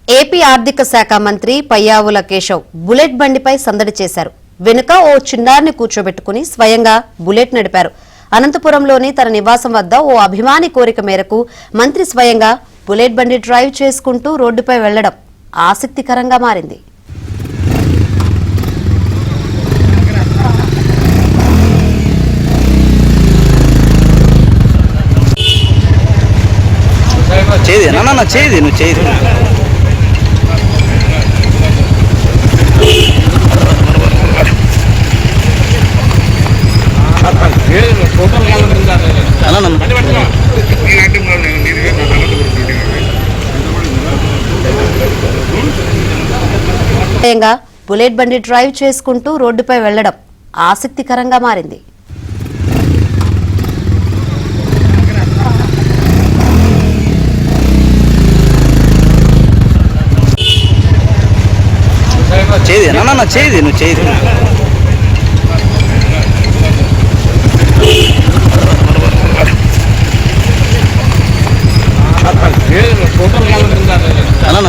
AP ఆర్థిక శాఖ మంత్రి పయ్యావుల కేశవ్ బుల్లెట్ బండిపై సందడి చేశారు. వెనుక ఓ చిన్నారిని కూర్చోబెట్టుకుని స్వయంగా బుల్లెట్ నడిపారు. అనంతపురంలోని తన నివాసం వద్ద ఓ అభిమాని కోరిక మేరకు మంత్రి స్వయంగా బుల్లెట్ బండి డ్రైవ్ చేసుకుంటూ రోడ్డుపై వెళ్లడం ఆసక్తికరంగా మారింది. స్వయంగా బుల్లెట్ బండి డ్రైవ్ చేసుకుంటూ రోడ్డుపై వెళ్లడం ఆసక్తికరంగా మారింది. అన్న